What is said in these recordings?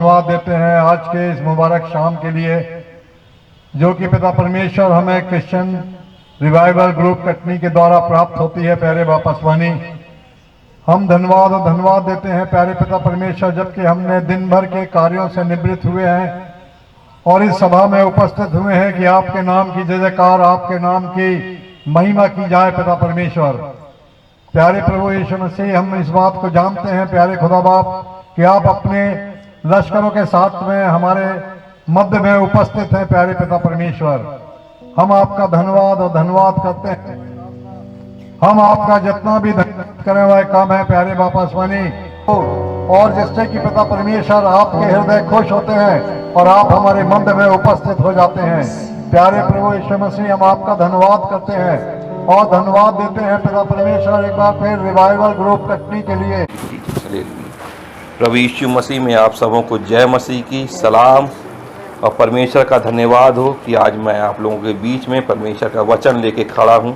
धन्यवाद देते हैं आज के इस मुबारक शाम के लिए जो कि पिता परमेश्वर हमें क्रिश्चियन रिवाइवल ग्रुप कटनी के द्वारा प्राप्त होती है। प्यारे वापस वाणी हम धन्यवाद देते हैं प्यारे पिता परमेश्वर, जबकि हमने दिन भर के कार्यों से निवृत्त हुए हैं और इस सभा में उपस्थित हुए हैं कि आपके नाम की जय जयकार, आपके नाम की महिमा की जाए। पिता परमेश्वर प्यारे प्रभु यीशु मसीह, हम इस बात को जानते हैं प्यारे खुदा बाप कि आप अपने लश्करों के साथ में हमारे मध्य में उपस्थित हैं। प्यारे पिता परमेश्वर, हम आपका धन्यवाद करते हैं। हम आपका जितना भी धन्यवाद करें वह कम है प्यारे बापा स्वामी, और जिससे कि पिता परमेश्वर आपके हृदय खुश होते हैं और आप हमारे मध्य में उपस्थित हो जाते हैं। प्यारे प्रभु यीशु मसीह, हम आपका धन्यवाद करते हैं और धन्यवाद देते हैं पिता परमेश्वर एक बार फिर रिवाइवल ग्रुप कटनी के लिए। प्रभु यीशु मसीह में आप सबों को जय मसीह की सलाम और परमेश्वर का धन्यवाद हो कि आज मैं आप लोगों के बीच में परमेश्वर का वचन लेके खड़ा हूँ।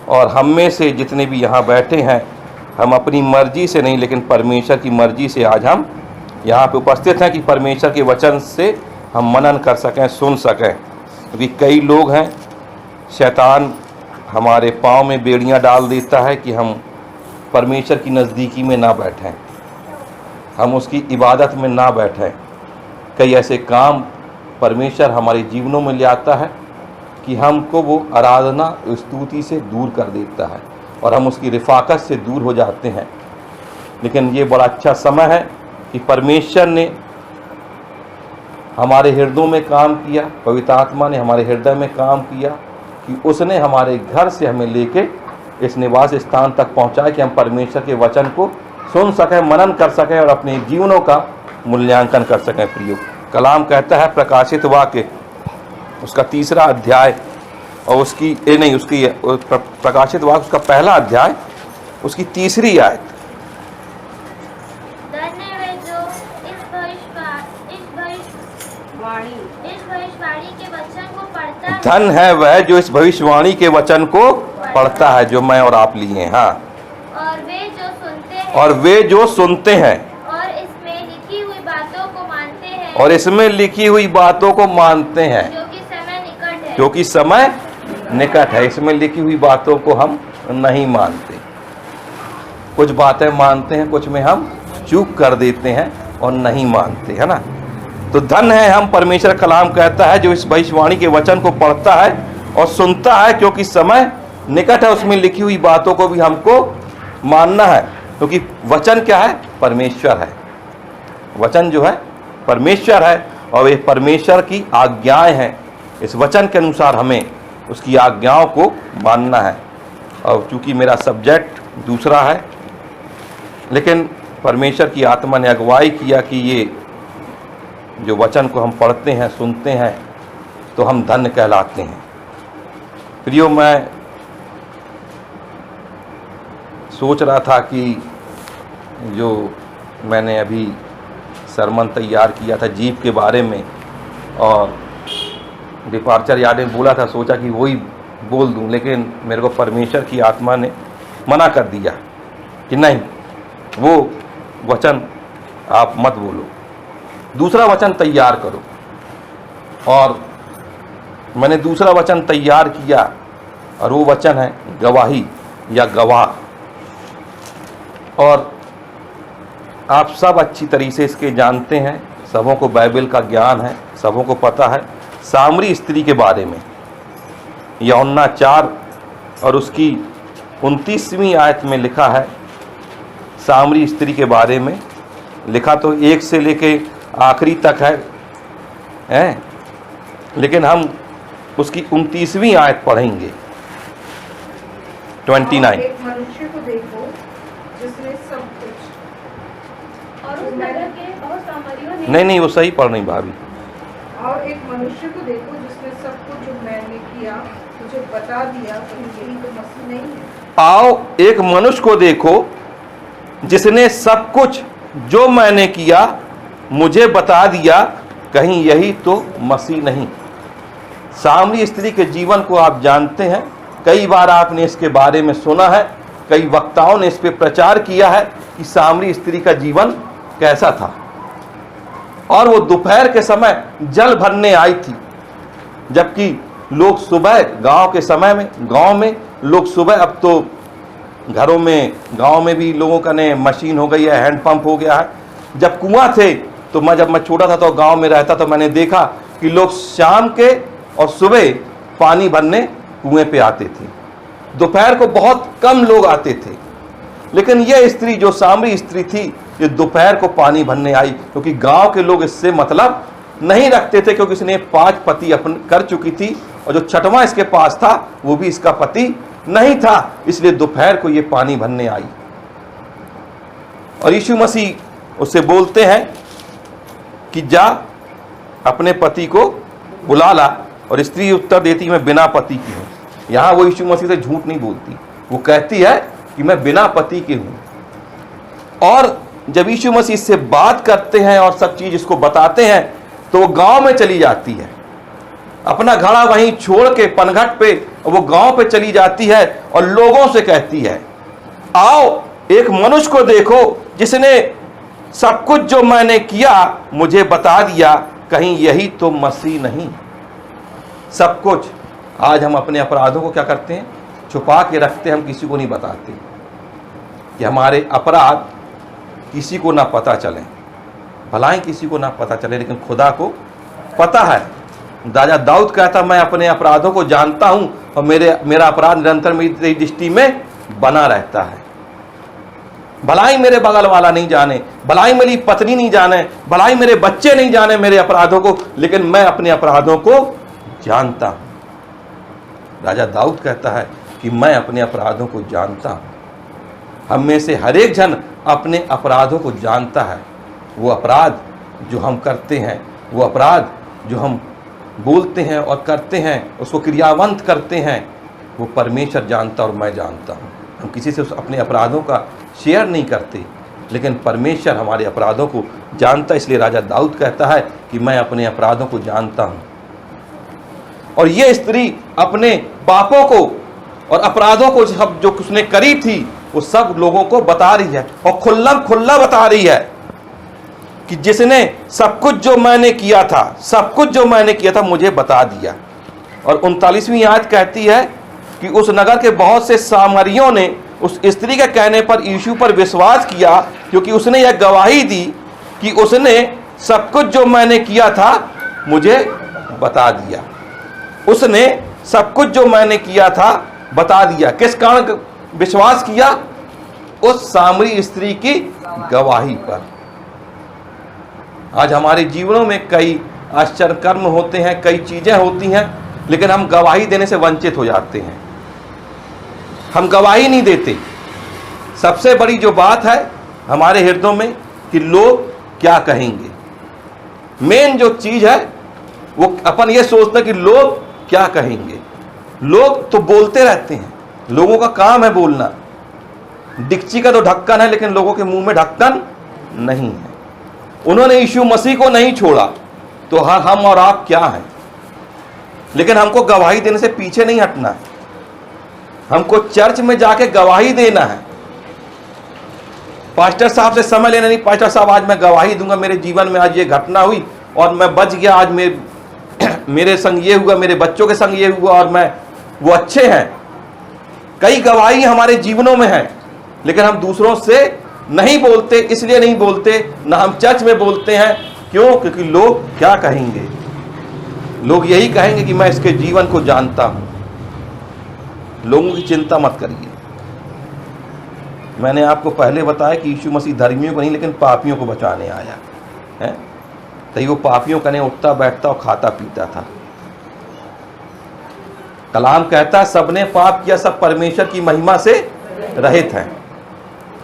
और हम में से जितने भी यहाँ बैठे हैं, हम अपनी मर्जी से नहीं लेकिन परमेश्वर की मर्जी से आज हम यहाँ पे उपस्थित हैं कि परमेश्वर के वचन से हम मनन कर सकें, सुन सकें। क्योंकि कई लोग हैं, शैतान हमारे पाँव में बेड़ियाँ डाल देता है कि हम परमेश्वर की नज़दीकी में ना बैठें, हम उसकी इबादत में ना बैठें। कई ऐसे काम परमेश्वर हमारे जीवनों में ले आता है कि हमको वो आराधना स्तुति से दूर कर देता है और हम उसकी रिफाकत से दूर हो जाते हैं। लेकिन ये बड़ा अच्छा समय है कि परमेश्वर ने हमारे हृदयों में काम किया, पवित्र आत्मा ने हमारे हृदय में काम किया कि उसने हमारे घर से हमें लेके इस निवास स्थान तक पहुँचाया कि हम परमेश्वर के वचन को सुन सकें, मनन कर सकें और अपने जीवनों का मूल्यांकन कर सकें। प्रियो, कलाम कहता है प्रकाशित वाक्य उसका 3रा अध्याय और उसकी प्रकाशित वाक्य उसका 1ला अध्याय उसकी 3री आयत। धन है वह जो इस भविष्यवाणी के वचन को पढ़ता है, जो मैं और आप लिए हैं। हाँ, और वे जो सुनते हैं और इसमें लिखी हुई बातों को मानते हैं, और इसमें लिखी हुई बातों को मानते हैं, क्योंकि समय निकट है। इसमें लिखी हुई बातों को हम नहीं मानते, कुछ बातें मानते हैं, कुछ में हम चूक कर देते हैं और नहीं मानते, है ना। तो धन है हम, परमेश्वर कलाम कहता है, जो इस भविष्यवाणी के वचन को पढ़ता है और सुनता है, क्योंकि समय निकट है। उसमें लिखी हुई बातों को भी हमको मानना है, क्योंकि वचन क्या है? परमेश्वर है। वचन जो है परमेश्वर है और ये परमेश्वर की आज्ञाएं हैं। इस वचन के अनुसार हमें उसकी आज्ञाओं को मानना है। और चूंकि मेरा सब्जेक्ट दूसरा है, लेकिन परमेश्वर की आत्मा ने अगुवाई किया कि ये जो वचन को हम पढ़ते हैं, सुनते हैं, तो हम धन्य कहलाते हैं। प्रियो, मैं सोच रहा था कि जो मैंने अभी सरमन तैयार किया था जीप के बारे में, और डिपार्चर याद ने बोला था, सोचा कि वही बोल दूं, लेकिन मेरे को परमेश्वर की आत्मा ने मना कर दिया कि नहीं, वो वचन आप मत बोलो, दूसरा वचन तैयार करो। और मैंने दूसरा वचन तैयार किया और वो वचन है गवाही या गवाह। और आप सब अच्छी तरीके से इसके जानते हैं, सबों को बाइबल का ज्ञान है, सबों को पता है सामरी स्त्री के बारे में। यूहन्ना 4 और उसकी 29वीं आयत में लिखा है, सामरी स्त्री के बारे में लिखा तो 1 से लेके आखिरी तक है, लेकिन हम उसकी 29वीं आयत पढ़ेंगे, 29। एक मनुष्य को देखो जिसने सब कुछ, और उस नगर के बहुत सामरियों ने, नहीं वो सही पढ़ नहीं भाभी। और एक मनुष्य को देखो जिसने सब कुछ जो मैंने किया मुझे बता दिया, तो यही तो मसीह नहीं है। आओ एक मनुष्य को देखो जिसने सब कुछ जो मैंने किया मुझे बता दिया, कहीं यही तो मसीह नहीं। सामरी स्त्री के जीवन को आप जानते हैं, कई बार आपने इसके बारे में सुना है, कई वक्ताओं ने इस पे प्रचार किया है कि सामरी स्त्री का जीवन कैसा था। और वो दोपहर के समय जल भरने आई थी, जबकि लोग सुबह गांव के समय में, गांव में लोग सुबह, अब तो घरों में, गांव में भी लोगों का ने मशीन हो गई है, हैंडपंप हो गया है। जब कुआं थे तो जब मैं छोटा था तो गांव में रहता तो मैंने देखा कि लोग शाम के और सुबह पानी भरने कुएं पे आते थे। दोपहर को बहुत कम लोग आते थे, लेकिन यह स्त्री जो सामरी स्त्री थी, ये दोपहर को पानी भरने आई, क्योंकि गांव के लोग इससे मतलब नहीं रखते थे, क्योंकि इसने 5 पति अपन कर चुकी थी और जो 6वां इसके पास था वो भी इसका पति नहीं था, इसलिए दोपहर को ये पानी भरने आई। और यीशु मसीह उससे बोलते हैं कि जा अपने पति को बुला ला, और स्त्री उत्तर देती मैं बिना पति की हूं। यहां वो यीशु मसीह से झूठ नहीं बोलती, वो कहती है कि मैं बिना पति के हूं। और जब यीशु मसीह से बात करते हैं और सब चीज इसको बताते हैं तो वो गांव में चली जाती है, अपना घड़ा वहीं छोड़ के पनघट पे वो गांव पे चली जाती है और लोगों से कहती है, आओ एक मनुष्य को देखो जिसने सब कुछ जो मैंने किया मुझे बता दिया, कहीं यही तो मसीह नहीं। सब कुछ। आज हम अपने अपराधों को क्या करते हैं, छुपा के रखते हैं, हम किसी को नहीं बताते कि हमारे अपराध किसी को ना पता चले, भलाई किसी को ना पता चले, लेकिन खुदा को पता है। राजा दाऊद कहता मैं अपने अपराधों को जानता हूं और मेरा अपराध निरंतर मेरी दृष्टि में बना रहता है। भलाई मेरे बगल वाला नहीं जाने, भलाई मेरी पत्नी नहीं जाने, भलाई मेरे बच्चे नहीं जाने मेरे अपराधों को, लेकिन मैं अपने अपराधों को जानता हूं। राजा दाऊद कहता है कि मैं अपने अपराधों को जानता हूं। हम में से हर एक जन अपने अपराधों को जानता है। वो अपराध जो हम करते हैं, वो अपराध जो हम बोलते हैं और करते हैं, उसको क्रियावंत करते हैं, वो परमेश्वर जानता और मैं जानता हूँ। हम किसी से अपने अपराधों का शेयर नहीं करते, लेकिन परमेश्वर हमारे अपराधों को जानता। इसलिए राजा दाऊद कहता है कि मैं अपने अपराधों को जानता हूँ। और ये स्त्री अपने पापों को और अपराधों को जो उसने करी थी वो सब लोगों को बता रही है, और खुल्ला बता रही है कि जिसने सब कुछ जो मैंने किया था, सब कुछ जो मैंने किया था मुझे बता दिया। और 39वीं आयत कहती है कि उस नगर के बहुत से सामरियों ने उस स्त्री के कहने पर यीशु पर विश्वास किया, क्योंकि उसने यह गवाही दी कि उसने सब कुछ जो मैंने किया था मुझे बता दिया। उसने सब कुछ जो मैंने किया था बता दिया। किस कारण विश्वास किया? उस सामरी स्त्री की गवाही पर। आज हमारे जीवनों में कई आश्चर्य कर्म होते हैं, कई चीजें होती हैं, लेकिन हम गवाही देने से वंचित हो जाते हैं। हम गवाही नहीं देते। सबसे बड़ी जो बात है हमारे हृदयों में कि लोग क्या कहेंगे। मेन जो चीज है वो अपन ये सोचते हैं कि लोग क्या कहेंगे। लोग तो बोलते रहते हैं, लोगों का काम है बोलना। डिक्ची का तो ढक्कन है, लेकिन लोगों के मुंह में ढक्कन नहीं है। उन्होंने यीशु मसीह को नहीं छोड़ा, तो हम और आप क्या हैं? लेकिन हमको गवाही देने से पीछे नहीं हटना है। हमको चर्च में जाके गवाही देना है। पास्टर साहब से समय लेना नहीं, पास्टर साहब आज मैं गवाही दूंगा, मेरे जीवन में आज ये घटना हुई और मैं बच गया, आज मेरे संग ये हुआ, मेरे बच्चों के संग ये हुआ और वो अच्छे हैं। कई गवाही हमारे जीवनों में है, लेकिन हम दूसरों से नहीं बोलते। इसलिए नहीं बोलते, ना हम चर्च में बोलते हैं। क्यों? क्योंकि लोग क्या कहेंगे। लोग यही कहेंगे कि मैं इसके जीवन को जानता हूं। लोगों की चिंता मत करिए। मैंने आपको पहले बताया कि यीशु मसीह धर्मियों को नहीं, लेकिन पापियों को बचाने आया है। तो वो पापियों कने उठता बैठता और खाता पीता था। कलाम कहता है सबने पाप किया, सब परमेश्वर की महिमा से रहित हैं।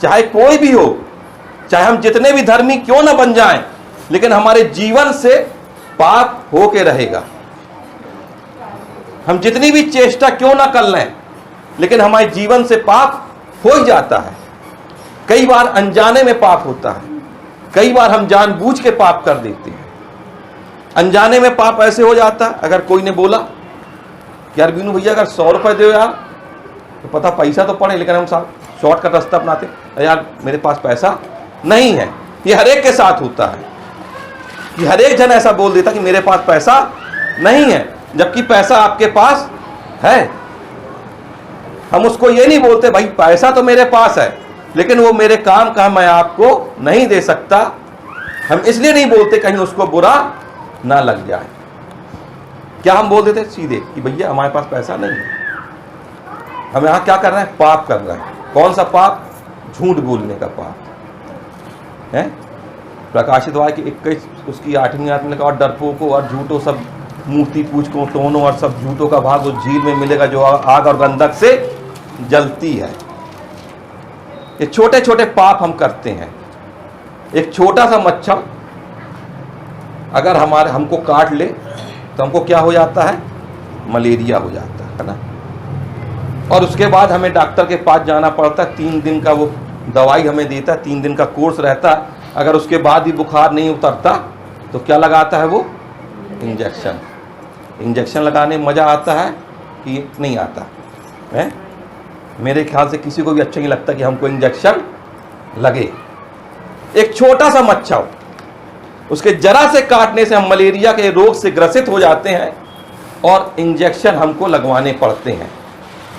चाहे कोई भी हो, चाहे हम जितने भी धर्मी क्यों ना बन जाएं, लेकिन हमारे जीवन से पाप होके रहेगा। हम जितनी भी चेष्टा क्यों ना कर लें, लेकिन हमारे जीवन से पाप हो ही जाता है। कई बार अनजाने में पाप होता है, कई बार हम जानबूझ के पाप कर देते हैं। अनजाने में पाप ऐसे हो जाता है, अगर कोई ने बोला यार बीनू भैया अगर 100 रुपए दो यार, तो पता पैसा तो पड़े, लेकिन हम शॉर्टकट रास्ता अपनाते, यार मेरे पास पैसा नहीं है। ये हर एक के साथ होता है। कि हर एक जन ऐसा बोल देता कि मेरे पास पैसा नहीं है, जबकि पैसा आपके पास है। हम उसको ये नहीं बोलते भाई पैसा तो मेरे पास है, लेकिन वो मेरे काम का मैं आपको नहीं दे सकता। हम इसलिए नहीं बोलते कहीं उसको बुरा ना लग जाए। क्या हम बोल देते सीधे कि भैया हमारे पास पैसा नहीं है। हम यहां क्या कर रहे हैं? पाप कर रहे हैं। कौन सा पाप? झूठ बोलने का पाप है। प्रकाशित हुआ कि 21 उसकी 8वीं आयत में लिखा, और डरपोकों और झूठों सब मूर्ति पूजकों टोनों और सब झूठों का भाग उस झील में मिलेगा जो आग और गंधक से जलती है। ये छोटे छोटे पाप हम करते हैं। एक छोटा सा मच्छर अगर हमको काट ले तो हमको क्या हो जाता है? मलेरिया हो जाता है ना। और उसके बाद हमें डॉक्टर के पास जाना पड़ता है। 3 दिन का वो दवाई हमें देता है, 3 दिन का कोर्स रहता है। अगर उसके बाद भी बुखार नहीं उतरता तो क्या लगाता है वो? इंजेक्शन। इंजेक्शन लगाने में मज़ा आता है कि नहीं आता है? मेरे ख्याल से किसी को भी अच्छा नहीं लगता कि हमको इंजेक्शन लगे। एक छोटा सा मच्छर, उसके जरा से काटने से हम मलेरिया के रोग से ग्रसित हो जाते हैं और इंजेक्शन हमको लगवाने पड़ते हैं।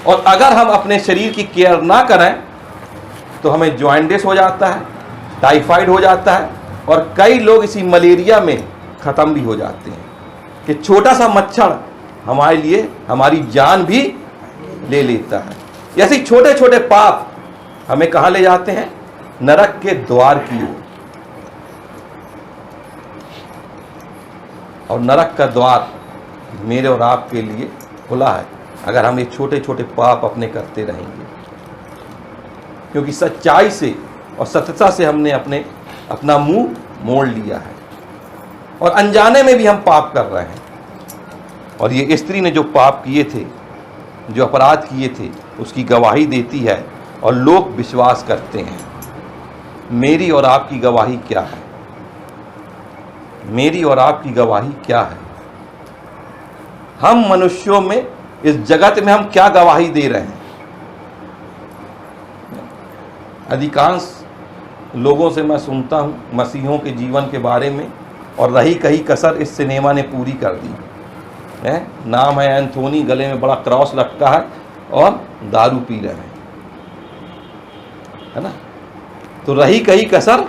और अगर हम अपने शरीर की केयर ना करें तो हमें जॉइंटिस हो जाता है, टाइफाइड हो जाता है, और कई लोग इसी मलेरिया में ख़त्म भी हो जाते हैं। कि छोटा सा मच्छर हमारे लिए हमारी जान भी ले लेता है। ऐसे छोटे छोटे पाप हमें कहाँ ले जाते हैं? नरक के द्वार की ओर। और नरक का द्वार मेरे और आपके लिए खुला है अगर हम ये छोटे छोटे पाप अपने करते रहेंगे। क्योंकि सच्चाई से और सत्यता से हमने अपना मुंह मोड़ लिया है, और अनजाने में भी हम पाप कर रहे हैं। और ये स्त्री ने जो पाप किए थे, जो अपराध किए थे, उसकी गवाही देती है और लोग विश्वास करते हैं। मेरी और आपकी गवाही क्या है? मेरी और आपकी गवाही क्या है? हम मनुष्यों में, इस जगत में हम क्या गवाही दे रहे हैं? अधिकांश लोगों से मैं सुनता हूं मसीहों के जीवन के बारे में, और रही कही कसर इस सिनेमा ने पूरी कर दी है। नाम है एंथोनी, गले में बड़ा क्रॉस लटका है और दारू पी रहे हैं, है ना। तो रही कही कसर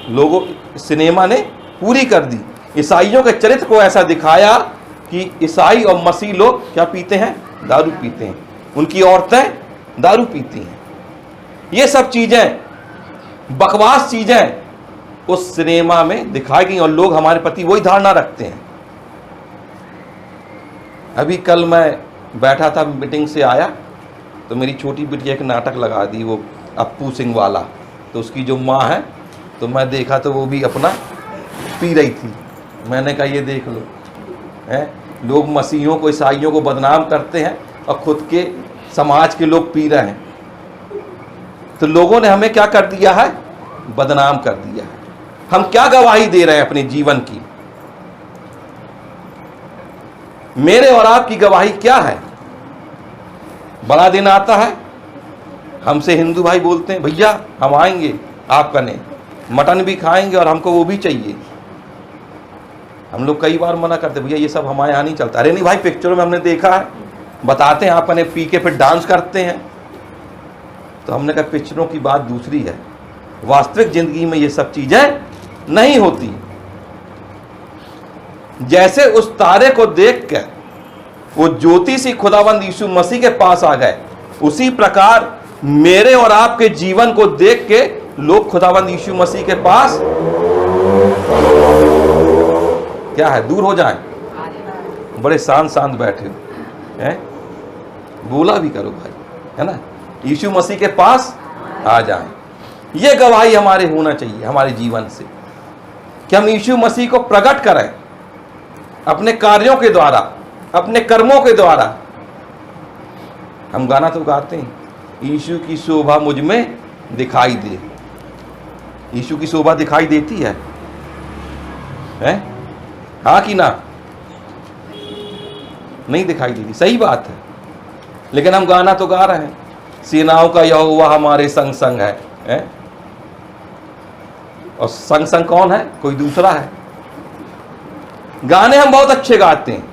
लोगों सिनेमा ने पूरी कर दी। ईसाइयों के चरित्र को ऐसा दिखाया कि ईसाई और मसीह लोग क्या पीते हैं? दारू पीते हैं। उनकी औरतें दारू पीती हैं। ये सब चीजें, बकवास चीजें उस सिनेमा में दिखाई गई, और लोग हमारे प्रति वही धारणा रखते हैं। अभी कल मैं बैठा था, मीटिंग से आया तो मेरी छोटी बिटिया एक नाटक लगा दी, वो अप्पू सिंह वाला। तो उसकी जो माँ है, तो मैं देखा तो वो भी अपना पी रही थी। मैंने कहा ये देख लो, हैं लोग मसीहों को, ईसाइयों को बदनाम करते हैं और खुद के समाज के लोग पी रहे हैं। तो लोगों ने हमें क्या कर दिया है? बदनाम कर दिया है। हम क्या गवाही दे रहे हैं अपने जीवन की? मेरे और आपकी गवाही क्या है? बड़ा दिन आता है, हमसे हिंदू भाई बोलते हैं भैया हम आएंगे आपका नहीं, मटन भी खाएंगे और हमको वो भी चाहिए। हम लोग कई बार मना करते, भैया ये सब हमारे यहाँ नहीं चलता। अरे नहीं भाई, पिक्चरों में हमने देखा है, बताते हैं आपने पी के फिर डांस करते हैं। तो हमने कहा पिक्चरों की बात दूसरी है, वास्तविक जिंदगी में ये सब चीजें नहीं होती। जैसे उस तारे को देखकर वो ज्योतिषी खुदावंद यीशु मसीह के पास आ गए, उसी प्रकार मेरे और आपके जीवन को देख के लोग खुदावंद यीशु मसीह के पास क्या है? दूर हो जाएं। बड़े शांत शांत बैठे हो हैं, बोला भी करो भाई, है ना। यीशु मसीह के पास आ जाएं। ये गवाही हमारे होना चाहिए हमारे जीवन से कि हम यीशु मसीह को प्रकट करें अपने कार्यों के द्वारा, अपने कर्मों के द्वारा। हम गाना तो गाते हैं, यीशु की शोभा मुझ में दिखाई दे। यीशु की शोभा दिखाई देती है? हाँ कि ना? नहीं दिखाई देती, सही बात है। लेकिन हम गाना तो गा रहे हैं, सेनाओं का यहोवा हमारे संग संग है? और संग संग कौन है? कोई दूसरा है। गाने हम बहुत अच्छे गाते हैं,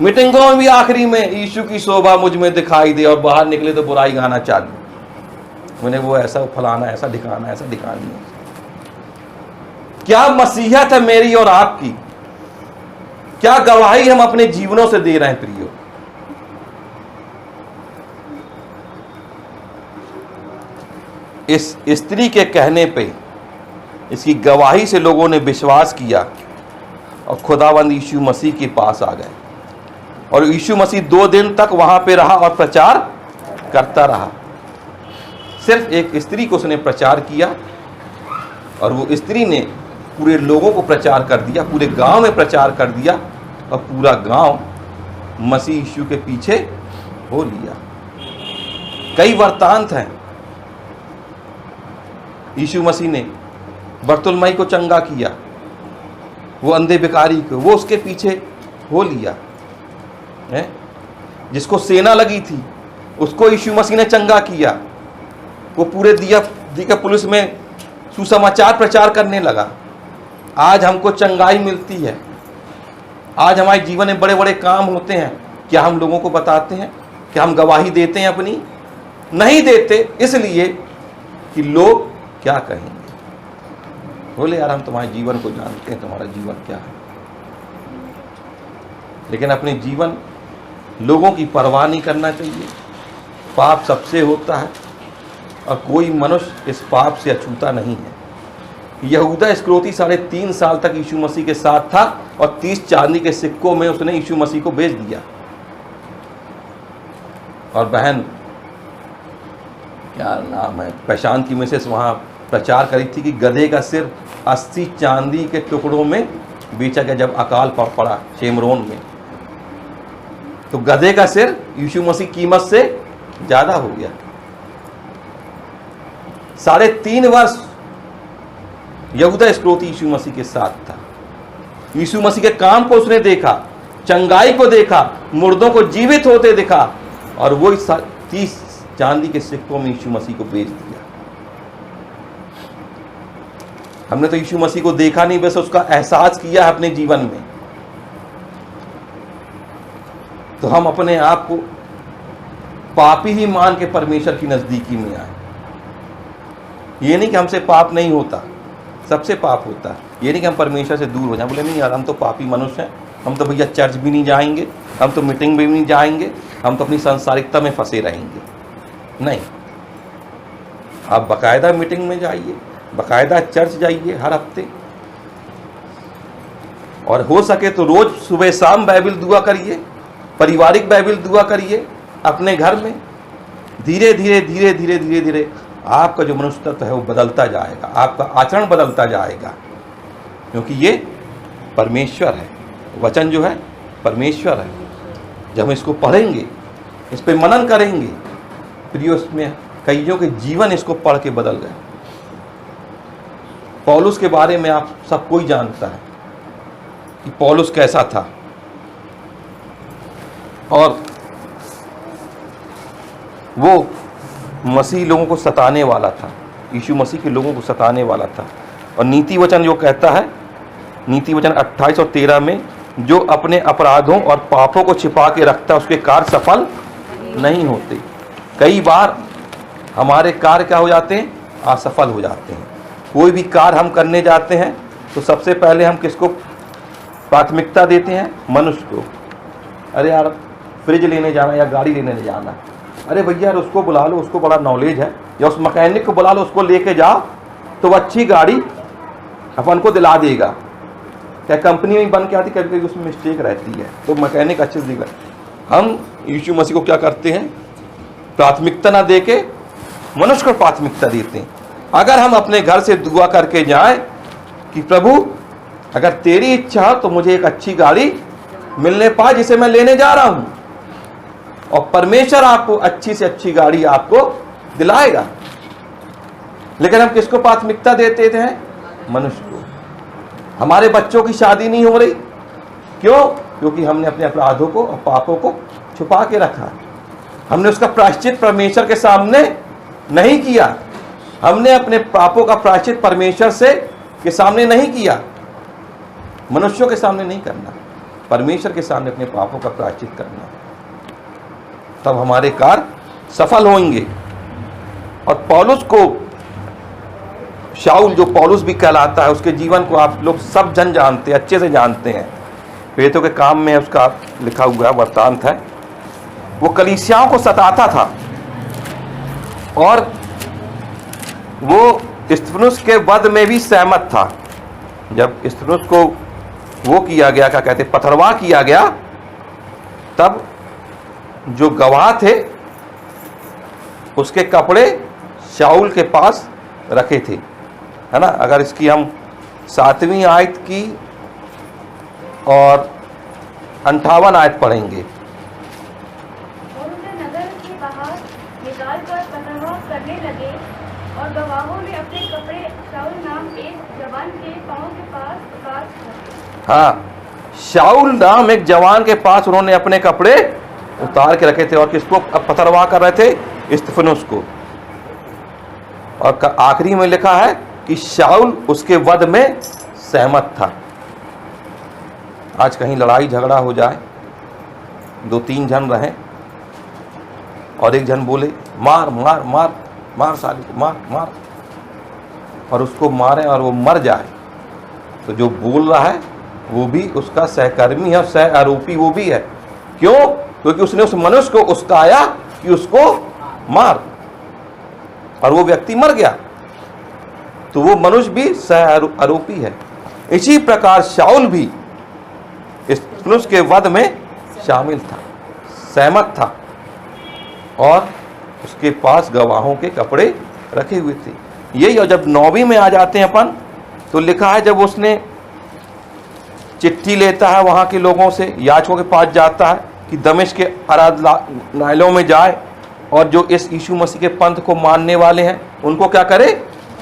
मीटिंगों में भी आखिरी में यीशु की शोभा मुझ में दिखाई दे, और बाहर निकले तो बुराई गाना चालू, मैंने वो ऐसा फलाना, ऐसा दिखाना, ऐसा दिखानी है। क्या मसीहत है मेरी और आपकी, क्या गवाही हम अपने जीवनों से दे रहे हैं प्रियो। इस स्त्री के कहने पे, इसकी गवाही से लोगों ने विश्वास किया और खुदावंद यीशु मसीह के पास आ गए, और यीशु मसीह 2 दिन तक वहां पे रहा और प्रचार करता रहा। सिर्फ एक स्त्री को उसने प्रचार किया, और वो स्त्री ने पूरे लोगों को प्रचार कर दिया, पूरे गांव में प्रचार कर दिया, और पूरा गांव मसीह यीशु के पीछे हो लिया। कई वृत्तांत हैं, यीशु मसीह ने बर्तुलमई को चंगा किया, वो अंधे भिखारी को, वो उसके पीछे हो लिया है। जिसको सेना लगी थी उसको यीशु मसीह ने चंगा किया, वो पूरे दिया पुलिस में सुसमाचार प्रचार करने लगा। आज हमको चंगाई मिलती है, आज हमारे जीवन में बड़े बड़े काम होते हैं, क्या हम लोगों को बताते हैं? क्या हम गवाही देते हैं अपनी? नहीं देते, इसलिए कि लोग क्या कहेंगे। बोले यार हम तुम्हारे जीवन को जानते हैं, तुम्हारा जीवन क्या है, लेकिन अपने जीवन लोगों की परवाह नहीं करना चाहिए। पाप सबसे होता है और कोई मनुष्य इस पाप से अछूता नहीं है। यहूदा इस्करियोती 3.5 साल तक यीशु मसीह के साथ था, और 30 चांदी के सिक्कों में उसने यीशु मसीह को बेच दिया। और बहन क्या नाम है, पहचान की मिसेस वहां प्रचार करी थी कि गधे का सिर 80 चांदी के टुकड़ों में बेचा गया जब अकाल पड़ा शेमरोन में, तो गधे का सिर यीशु मसीह कीमत से ज्यादा हो गया। 3.5 वर्ष यहूदा इस्करियोती यीशु मसीह के साथ था। यीशु मसीह के काम को उसने देखा, चंगाई को देखा, मुर्दों को जीवित होते देखा, और वो 30 चांदी के सिक्कों में यीशु मसीह को बेच दिया। हमने तो यीशु मसीह को देखा नहीं, बस उसका एहसास किया अपने जीवन में। तो हम अपने आप को पापी ही मान के परमेश्वर की नजदीकी में आए। ये नहीं कि हमसे पाप नहीं होता, सबसे पाप होता है। ये नहीं कि हम परमेश्वर से दूर हो जाए, बोले नहीं यार हम तो पापी मनुष्य हैं, हम तो भैया चर्च भी नहीं जाएंगे, हम तो मीटिंग में भी नहीं जाएंगे, हम तो अपनी सांसारिकता में फंसे रहेंगे। नहीं, आप बाकायदा मीटिंग में जाइए, बाकायदा चर्च जाइए हर हफ्ते, और हो सके तो रोज सुबह शाम बाइबल दुआ करिए, पारिवारिक बाइबल दुआ करिए अपने घर में। धीरे धीरे धीरे धीरे धीरे धीरे आपका जो मनुष्य तत्व है वो बदलता जाएगा, आपका आचरण बदलता जाएगा, क्योंकि ये परमेश्वर है। वचन जो है परमेश्वर है। जब हम इसको पढ़ेंगे, इस पे मनन करेंगे, प्रियो इसमें कईयों के जीवन इसको पढ़ के बदल गए। पौलुस के बारे में आप सब कोई जानता है कि पौलुस कैसा था, और वो मसीह लोगों को सताने वाला था, यीशु मसीह के लोगों को सताने वाला था। और नीति वचन जो कहता है, नीति वचन 28 और 13 में, जो अपने अपराधों और पापों को छिपा के रखता है उसके कार्य सफल नहीं होते। कई बार हमारे कार्य क्या हो जाते हैं, असफल हो जाते हैं। कोई भी कार्य हम करने जाते हैं तो सबसे पहले हम किसको प्राथमिकता देते हैं? मनुष्य को। अरे यार फ्रिज लेने जाना या गाड़ी लेने जाना, अरे भैया यार उसको बुला लो, उसको बड़ा नॉलेज है, या उस मैकेनिक को बुला लो, उसको लेके जाओ तो वो अच्छी गाड़ी अपन को दिला देगा। क्या कंपनी में बन के आती, कभी उसमें मिस्टेक रहती है, तो मैकेनिक अच्छे से देगा। हम यीशु मसीह को क्या करते हैं? प्राथमिकता ना दे के मनुष्य को प्राथमिकता देते हैं। अगर हम अपने घर से दुआ करके जाएं कि प्रभु अगर तेरी इच्छा हो तो मुझे एक अच्छी गाड़ी मिलने पाए जिसे मैं लेने जा रहा हूं, और परमेश्वर आपको अच्छी से अच्छी गाड़ी आपको दिलाएगा। लेकिन हम किसको प्राथमिकता देते हैं? मनुष्य को। हमारे बच्चों की शादी नहीं हो रही, क्यों? क्योंकि हमने अपने अपराधों को और पापों को छुपा के रखा। हमने उसका प्रायश्चित परमेश्वर के सामने नहीं किया, हमने अपने पापों का प्रायश्चित परमेश्वर से के सामने नहीं किया। मनुष्यों के सामने नहीं करना, परमेश्वर के सामने अपने पापों का प्रायश्चित करना, तब हमारे कार्य सफल होंगे। और पौलुस को, शाऊल जो पौलुस भी कहलाता है, उसके जीवन को आप लोग सब जन जानते हैं, अच्छे से जानते हैं। प्रेरितों के काम में उसका लिखा हुआ वृत्तांत है। वो कलीसियाओं को सताता था और वो स्तिफनुस के वध में भी सहमत था। जब स्तिफनुस को वो किया गया, क्या कहते, पथरवाह किया गया, तब जो गवाह थे उसके कपड़े शाऊल के पास रखे थे, है ना। अगर इसकी हम 7वीं आयत की और 58 आयत पढ़ेंगे। और उसे नगर के बाहर निकालकर पथरवाह करने लगे और गवाहों ने अपने कपड़े शाऊल नाम एक जवान के पांव के पास उतार रखे। हाँ, शाऊल नाम एक जवान के पास उन्होंने अपने कपड़े उतार के रखे थे। और किसको पथरवाह कर रहे थे? स्तिफनुस को। और आखिरी में लिखा है कि शाऊल उसके वध में सहमत था। आज कहीं लड़ाई झगड़ा हो जाए, 2-3 जन रहें और एक जन बोले मार मार मार मार साली को, मार मार, और उसको मारे और वो मर जाए, तो जो बोल रहा है वो भी उसका सहकर्मी है और सह आरोपी वो भी है। क्यों? क्योंकि उसने उस मनुष्य को उस्काया कि उसको मार, और वो व्यक्ति मर गया, तो वो मनुष्य भी सह आरोपी है। इसी प्रकार शाऊल भी स्तिफनुस के वध में शामिल था, सहमत था, और उसके पास गवाहों के कपड़े रखे हुए थे। यही। और जब 9वीं में आ जाते हैं अपन, तो लिखा है जब उसने चिट्ठी लेता है वहां के लोगों से, याजकों के पास जाता है कि दमिश्क के आराधनालयों में जाए और जो इस यीशु मसीह के पंथ को मानने वाले हैं उनको क्या करे?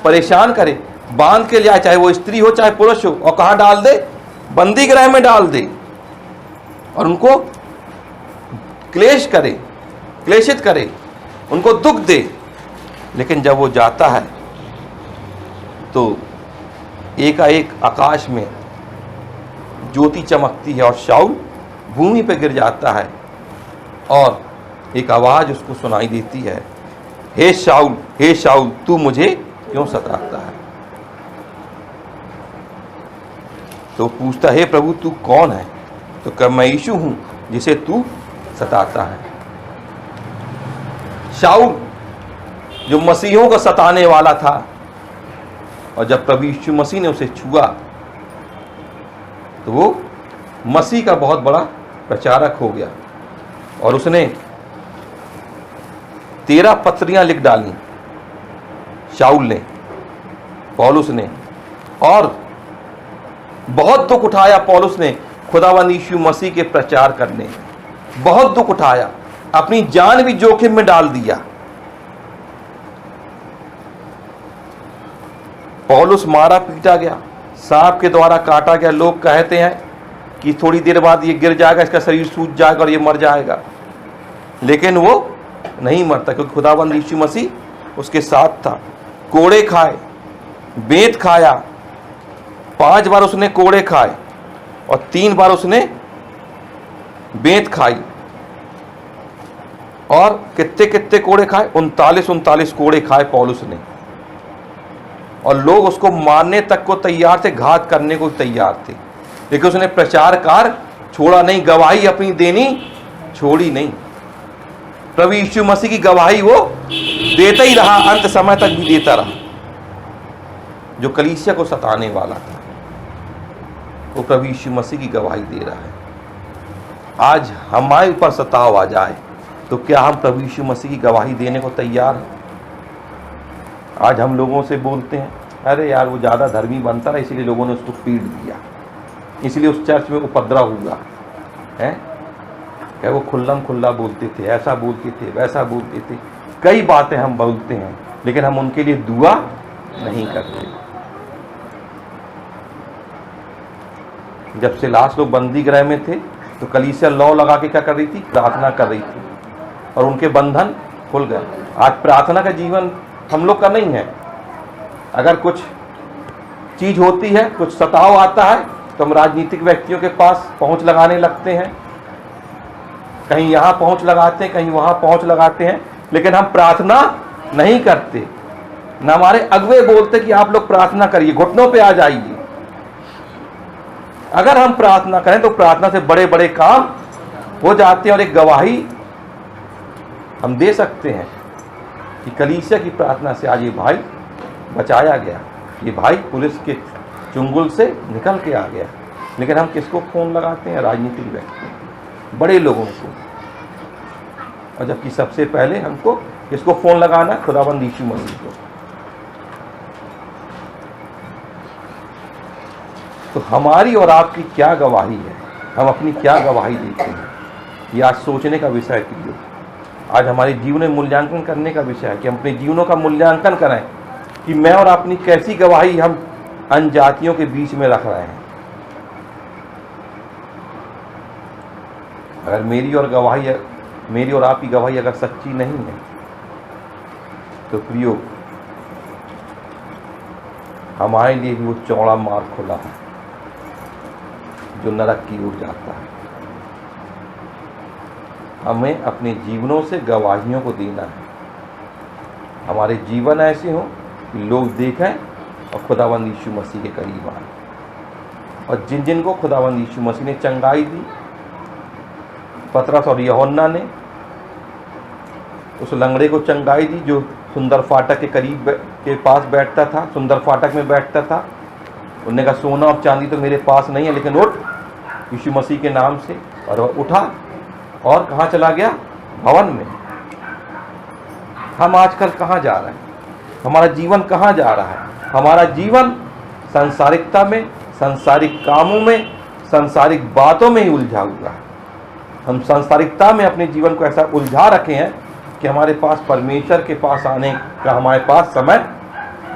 परेशान करे, बांध के ले आए, चाहे वो स्त्री हो चाहे पुरुष हो, और कहाँ डाल दे? बंदी गृह में डाल दे, और उनको क्लेश करे, क्लेशित करे, उनको दुख दे। लेकिन जब वो जाता है तो एकाएक आकाश में ज्योति चमकती है और शाऊल भूमि पर गिर जाता है, और एक आवाज उसको सुनाई देती है, हे शाऊल तू मुझे क्यों सताता है? तो पूछता, हे प्रभु तू कौन है? तो कह, मैं यीशु हूं जिसे तू सताता है। शाऊल जो मसीहों को सताने वाला था, और जब प्रभु यीशु मसीह ने उसे छुआ तो वो मसीह का बहुत बड़ा प्रचारक हो गया, और उसने 13 पत्रियां लिख डाली शाऊल ने, पौलुस ने, और बहुत दुख उठाया पौलुस ने खुदावंद यीशु मसीह के प्रचार करने, बहुत दुख उठाया, अपनी जान भी जोखिम में डाल दिया। पौलुस मारा पीटा गया, सांप के द्वारा काटा गया। लोग कहते हैं कि थोड़ी देर बाद ये गिर जाएगा, इसका शरीर सूज जाएगा और ये मर जाएगा, लेकिन वो नहीं मरता, क्योंकि खुदावंद यीशु मसीह उसके साथ था। कोड़े खाए, बेंत खाया, 5 बार उसने कोड़े खाए और 3 बार उसने बेंत खाई। और कितने कितने कोड़े खाए? 39 कोड़े खाए पौलुस ने, और लोग उसको मारने तक को तैयार थे, घात करने को तैयार थे, लेकिन उसने प्रचार कार्य छोड़ा नहीं, गवाही अपनी देनी छोड़ी नहीं। प्रभु यीशु मसीह की गवाही वो देता ही रहा, अंत समय तक भी देता रहा। जो कलीसिया को सताने वाला था वो प्रभु यीशु मसीह की गवाही दे रहा है। आज हमारे ऊपर सताव आ जाए तो क्या हम प्रभु यीशु मसीह की गवाही देने को तैयार हैं? आज हम लोगों से बोलते हैं, अरे यार वो ज़्यादा धर्मी बनता रहा इसीलिए लोगों ने उसको पीट दिया, इसलिए उस चर्च में उपद्रव हुआ है। क्या वो खुल्ला बोलते थे, ऐसा बोलते थे, वैसा बोलते थे, कई बातें हम बोलते हैं, लेकिन हम उनके लिए दुआ नहीं करते। जब सिलास लोग बंदी गृह में थे तो कलीसिया लौ लगा के क्या कर रही थी? प्रार्थना कर रही थी, और उनके बंधन खुल गए। आज प्रार्थना का जीवन हम लोग का नहीं है। अगर कुछ चीज होती है, कुछ सताव आता है, तो हम राजनीतिक व्यक्तियों के पास पहुंच लगाने लगते हैं, कहीं यहाँ पहुंच लगाते हैं, कहीं वहाँ पहुंच लगाते हैं, लेकिन हम प्रार्थना नहीं करते। न हमारे अगुवे बोलते कि आप लोग प्रार्थना करिए, घुटनों पे आ जाइए। अगर हम प्रार्थना करें तो प्रार्थना से बड़े बड़े काम हो जाते हैं। और एक गवाही हम दे सकते हैं कि कलीसिया की प्रार्थना से आज ये भाई बचाया गया, ये भाई पुलिस के चुंगल से निकल के आ गया। लेकिन हम किसको फोन लगाते हैं? राजनीतिक व्यक्ति, बड़े लोगों को। और जबकि सबसे पहले हमको किसको फोन लगाना? खुदाबंद यीशु मसीह को। तो हमारी और आपकी क्या गवाही है? हम अपनी क्या गवाही देते हैं? ये आज सोचने का विषय है। आज हमारे जीवन में मूल्यांकन करने का विषय है कि हम अपने जीवनों का मूल्यांकन करें कि मैं और अपनी कैसी गवाही हम अन्य जातियों के बीच में रख रहे हैं। अगर मेरी और आपकी गवाही अगर सच्ची नहीं है तो प्रियो, हमारे लिए भी वो चौड़ा मार्ग खुला है जो नरक की ओर जाता है। हमें अपने जीवनों से गवाहियों को देना है। हमारे जीवन ऐसे हो कि लोग देखें और खुदावंद यीशु मसीह के करीब आए। और जिन जिन को खुदावंद यीशु मसीह ने चंगाई दी, पतरस और यूहन्ना ने उस लंगड़े को चंगाई दी जो सुंदर फाटक के करीब के पास बैठता था, सुंदर फाटक में बैठता था। उन्होंने कहा सोना और चांदी तो मेरे पास नहीं है, लेकिन उठ यीशु मसीह के नाम से। और वह उठा और कहाँ चला गया? भवन में। हम आजकल कहाँ जा रहे हैं? हमारा जीवन कहाँ जा रहा है? हमारा जीवन सांसारिकता में, सांसारिक कामों में, सांसारिक बातों में ही उलझा हुआ है। हम सांसारिकता में अपने जीवन को ऐसा उलझा रखे हैं कि हमारे पास परमेश्वर के पास आने का हमारे पास समय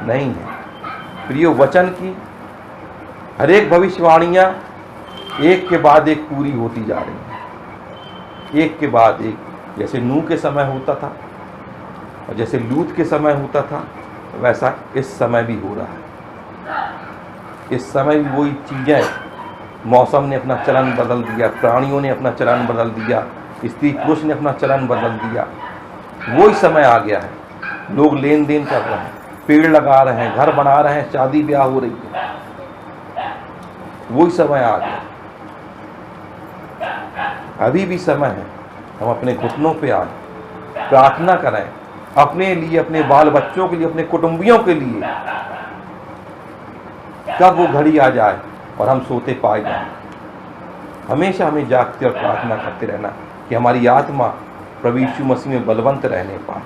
नहीं है। प्रियो, वचन की हर एक भविष्यवाणियाँ एक के बाद एक पूरी होती जा रही हैं, एक के बाद एक। जैसे नूह के समय होता था और जैसे लूत के समय होता था, वैसा इस समय भी हो रहा है। इस समय भी वही चीज़ें, मौसम ने अपना चलन बदल दिया, प्राणियों ने अपना चलन बदल दिया, स्त्री पुरुष ने अपना चलन बदल दिया। वही समय आ गया है। लोग लेन देन कर रहे हैं, पेड़ लगा रहे हैं, घर बना रहे हैं, शादी ब्याह हो रही है। वही समय आ गया। अभी भी समय है, हम अपने घुटनों पे आए, प्रार्थना करें अपने लिए, अपने बाल बच्चों के लिए, अपने कुटुंबियों के लिए। कब वो घड़ी आ जाए और हम सोते पाए जाएं। हमेशा हमें जागते और प्रार्थना करते रहना कि हमारी आत्मा प्रभु यीशु मसीह में बलवंत रहने पाए।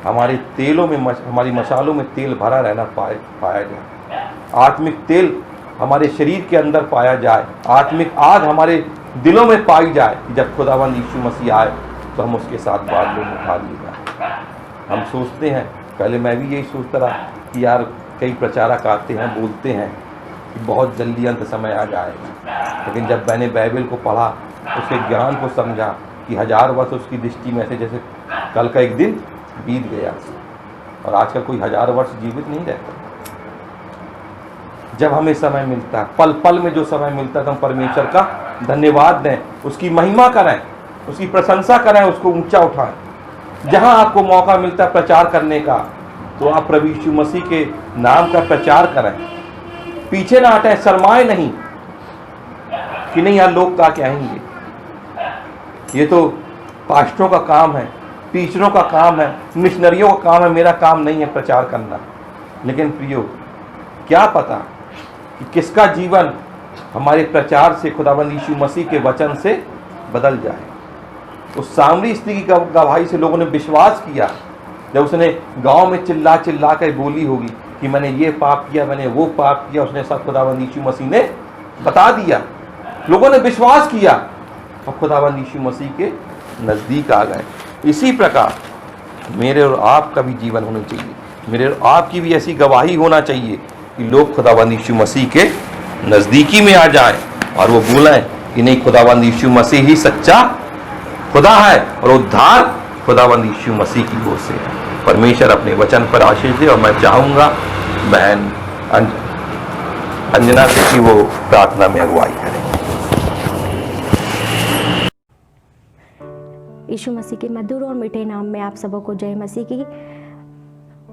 हमारे तेलों में, हमारी मशालों में तेल भरा रहना पाया जाए। आत्मिक तेल हमारे शरीर के अंदर पाया जाए। आत्मिक आग हमारे दिलों में पाई जाए कि जब खुदावंद यीशु मसीह आए तो हम उसके साथ बादलों में उठा लिए जाए। हम सोचते हैं, पहले मैं भी यही सोचता रहा कि यार कई प्रचारक आते हैं, बोलते हैं कि बहुत जल्दी अंत समय आ जाएगा। लेकिन जब मैंने बाइबल को पढ़ा, उसके ज्ञान को समझा कि 1000 वर्ष उसकी दृष्टि में से जैसे कल का एक दिन बीत गया। और आजकल कोई 1000 वर्ष जीवित नहीं रहता। जब हमें समय मिलता है, पल पल में जो समय मिलता है, तो हम परमेश्वर का धन्यवाद दें, उसकी महिमा करें, उसकी प्रशंसा करें, उसको ऊंचा उठाएं। जहां आपको मौका मिलता है प्रचार करने का, तो आप प्रभु यीशु मसीह के नाम का प्रचार करें। पीछे ना हटें, शर्माएं नहीं कि नहीं यार लोग क्या कहेंगे। ये तो पास्टरों का काम है, टीचरों का काम है, मिशनरियों का काम है, मेरा काम नहीं है प्रचार करना। लेकिन प्रियो, क्या पता कि किसका जीवन हमारे प्रचार से, खुदावंद यीशु मसीह के वचन से बदल जाए। उस सामरी स्त्री की गवाही से लोगों ने विश्वास किया। जब उसने गांव में चिल्ला चिल्ला कर बोली होगी कि मैंने ये पाप किया, मैंने वो पाप किया, उसने सब खुदावंद यीशु मसीह ने बता दिया। लोगों ने विश्वास किया और खुदावंद यीशु मसीह के नज़दीक आ गए। इसी प्रकार मेरे और आपका भी जीवन होना चाहिए, मेरे और आपकी भी ऐसी गवाही होना चाहिए कि लोग खुदावंद यीशु मसीह के नज़दीकी में आ जाएं और वो बोलें कि नहीं, खुदावंद यीशु मसीह ही सच्चा खुदा है और उद्धार खुदावंद यीशु मसीह की ओर से है। परमेश्वर अपने वचन पर आशीष दे। और मैं चाहूँगा बहन अंजना से कि वो प्रार्थना में अगुवाई करें। यीशु मसीह के मधुर और मीठे नाम में आप सबों को जय मसीह की।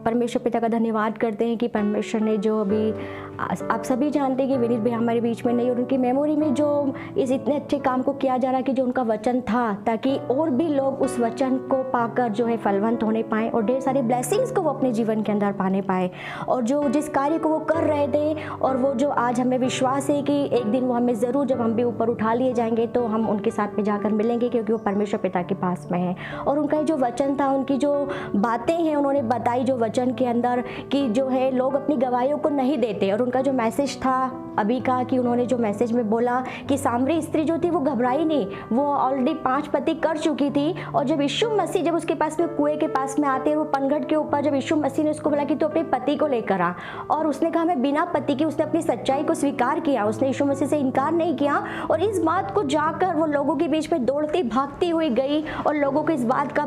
परमेश्वर पिता का धन्यवाद करते हैं कि परमेश्वर ने जो अभी आप सभी जानते हैं कि विनीत भाई हमारे बीच में नहीं, और उनकी मेमोरी में जो इस इतने अच्छे काम को किया जा रहा है कि जो उनका वचन था, ताकि और भी लोग उस वचन को पाकर जो है फलवंत होने पाएँ और ढेर सारे ब्लेसिंग्स को वो अपने जीवन के अंदर पाने पाए। और जो जिस कार्य को वो कर रहे थे, और वो जो आज हमें विश्वास है कि एक दिन वो हमें ज़रूर, जब हम भी ऊपर उठा लिए जाएंगे तो हम उनके साथ में जाकर मिलेंगे, क्योंकि वो परमेश्वर पिता के पास में है। और उनका जो वचन था, उनकी जो बातें हैं उन्होंने बताई जो वचन के अंदर, कि जो है लोग अपनी गवाहियों को नहीं देते। और उनका जो मैसेज था अभी का, कि उन्होंने जो मैसेज में बोला कि सामरी स्त्री जो थी वो घबराई नहीं, वो ऑलरेडी 5 पति कर चुकी थी। और जब यीशु मसीह जब उसके पास में कुएं के पास में आते हैं, वो पनघट के ऊपर जब यीशु मसीह ने उसको बोला कि तू अपने पति को लेकर आ, और उसने कहा मैं बिना पति के, उसने अपनी सच्चाई को स्वीकार किया, उसने यीशु मसीह से इनकार नहीं किया। और इस बात को जाकर वो लोगों के बीच में दौड़ती भागती हुई गई और लोगों को इस बात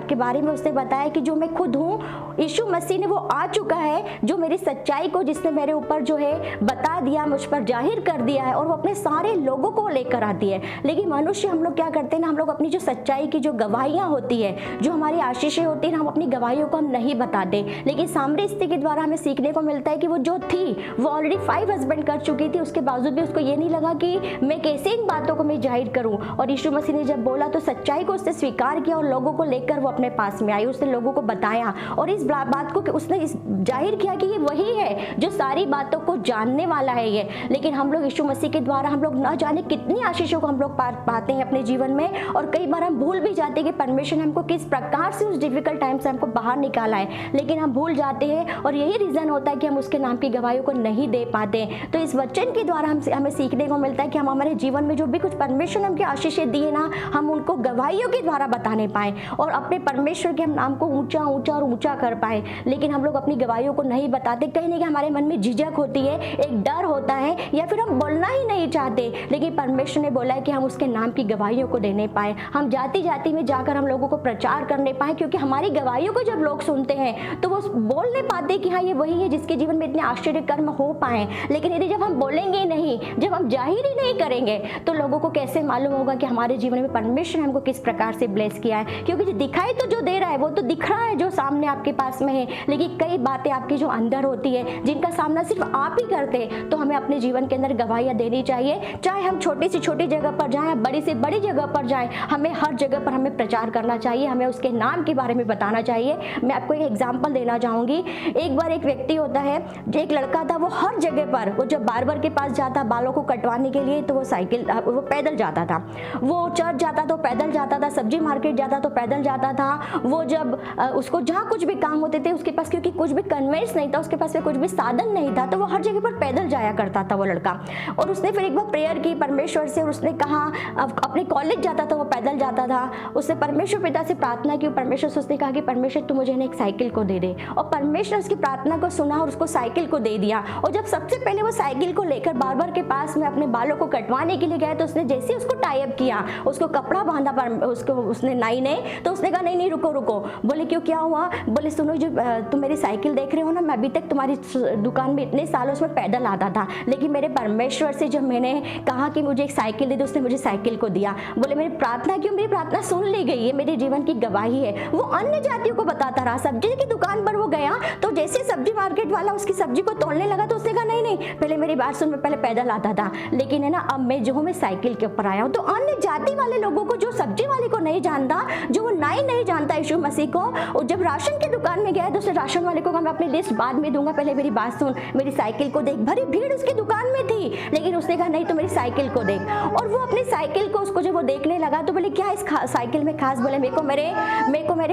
के बारे में उसने बताया कि जो मैं खुद हूँ, यीशु मसीह ने वो आ चुका है, जो मेरी सच्चाई को जिसने मेरे ऊपर जो है बता दिया, मुझ पर जाहिर कर दिया है, और वो अपने सारे लोगों को लेकर आती है। लेकिन मनुष्य हम लोग क्या करते हैं ना, हम लोग अपनी जो सच्चाई की जो गवाहियाँ होती है, जो हमारी आशीषें होती हैं, हम अपनी गवाहियों को हम नहीं बताते। लेकिन सामरी स्त्री के द्वारा हमें सीखने को मिलता है कि वो जो थी वो ऑलरेडी 5 हस्बैंड कर चुकी थी, उसके बावजूद भी उसको ये नहीं लगा कि मैं कैसे इन बातों को मैं जाहिर करूँ। और यीशु मसीह ने जब बोला तो सच्चाई को उसने स्वीकार किया और लोगों को लेकर वो अपने पास में आई, उसने लोगों को बताया और इस बात को उसने जाहिर किया कि ये वही है जो सारी बातों को जानने वाला है ये। लेकिन हम लोग यीशु मसीह के द्वारा हम लोग ना जाने कितनी आशीषों को हम लोग पाते हैं अपने जीवन में, और कई बार हम भूल भी जाते हैं कि परमेश्वर ने हमको किस प्रकार से उस डिफिकल्ट टाइम से हमको बाहर निकाला है, लेकिन हम भूल जाते हैं। और यही रीज़न होता है कि हम उसके नाम की गवाहियों को नहीं दे पाते। तो इस वचन के द्वारा हमें सीखने को मिलता है कि हम हमारे जीवन में जो भी कुछ परमेश्वर ने हमकी आशीषें दी है ना, हम उनको गवाहियों के द्वारा बताने पाएँ और अपने परमेश्वर के हम नाम को ऊंचा ऊंचा और ऊंचा कर पाए। लेकिन हम लोग अपनी गवाहियों को नहीं बताते, कहीं ना कहीं हमारे मन में झिझक होती है, एक डर होता है, या फिर हम बोलना ही नहीं चाहते। लेकिन परमेश्वर ने बोला है कि हम उसके नाम की गवाहियों को देने पाए, हम जाति जाति में जाकर हम लोगों को प्रचार करने पाए, क्योंकि हमारी गवाहियों को जब लोग सुनते हैं तो वो बोल नहीं पाते कि हाँ ये वही है जिसके जीवन में इतने आश्चर्य कर्म हो पाए। लेकिन यदि जब हम बोलेंगे ही नहीं, जब हम जाहिर ही नहीं करेंगे, तो लोगों को कैसे मालूम होगा कि हमारे जीवन में परमेश्वर ने हमको किस प्रकार से ब्लेस किया है। क्योंकि जो दिखाई तो जो दे रहा है वो तो दिख रहा है जो सामने आपके पास में है, लेकिन कई बातें आपकी जो अंदर होती है जिनका सामना सिर्फ आप ही करते हैं। तो हमें अपने जीवन के अंदर गवाहियाँ देनी चाहिए, चाहे हम छोटी से छोटी जगह पर जाएं या बड़ी से बड़ी जगह पर जाएं, हमें हर जगह पर हमें प्रचार करना चाहिए, हमें उसके नाम के बारे में बताना चाहिए। मैं आपको एक एग्जाम्पल देना चाहूँगी। एक बार एक व्यक्ति होता है, जो एक लड़का था, वो हर जगह पर, वो जब बार्बर के पास जाता बालों को कटवाने के लिए तो वो पैदल जाता था, वो चर्च जाता तो पैदल जाता था, सब्जी मार्केट जाता तो पैदल जाता था। वो जब उसको जहाँ कुछ भी काम होते थे उसके पास, क्योंकि कुछ भी कन्वेंस नहीं था, उसके पास कुछ भी साधन नहीं था, तो वो हर जगह पर पैदल जाया करता था वो लड़का। और उसने फिर एक बार प्रेयर की परमेश्वर से, और उसने कहा, अपने कॉलेज जाता था वो पैदल जाता था, उसने परमेश्वर पिता से प्रार्थना की। परमेश्वर से उसने कहा कि परमेश्वर तू मुझे एक साइकिल को दे दे, और परमेश्वर उसकी प्रार्थना को सुना और उसको साइकिल को दे दिया। और जब सबसे पहले वो साइकिल को लेकर बार्बर के पास में अपने बालों को कटवाने के लिए गया, तो उसने जैसे उसको टाई अप किया, उसको कपड़ा बांधा उसको उसने नाई ने, तो उसने कहा नहीं नहीं रुको रुको। बोले क्यों, क्या हुआ? बोले सुनो, जो तुम मेरी साइकिल देख रहे हो ना, मैं अभी तक तुम्हारी दुकान में इतने सालों उसमें पैदल आता था, लेकिन मेरे परमेश्वर से जब मैंने कहा कि मुझे एक साइकिल दे दो, उसने मुझे साइकिल को दिया। बोले मेरी प्रार्थना क्यों? मेरी प्रार्थना सुन ली गई है, मेरे जीवन की गवाही है। वो अन्य जातियों को बताता रहा। सब्जी की दुकान पर वो गया तो जैसे सब्जी मार्केट वाला उसकी सब्जी को तोड़ने लगा, तो उसने कहा नहीं नहीं पहले मेरी बात सुन, मैं पहले पैदल आता था, लेकिन है ना अब मैं जो हूँ मैं साइकिल के ऊपर आया हूँ। तो अन्य जाति वाले लोगों को, जो सब्जी वाले को नहीं जानता, जो वो नाई नहीं जानता यीशु मसीह को, और जब राशन की दुकान में गया तो उसने राशन वाले को कहा मैं अपनी लिस्ट बाद में दूंगा, पहले मेरी बात सुन, मेरी साइकिल को देख। भरी भीड़ उसकी दुकान में थी, लेकिन उसने कहा नहीं तो मेरी साइकिल को देख। और वो अपनी साइकिल को, उसको जब वो देखने लगा तो बोले क्या इस साइकिल में खास? बोले मेरे को मेरे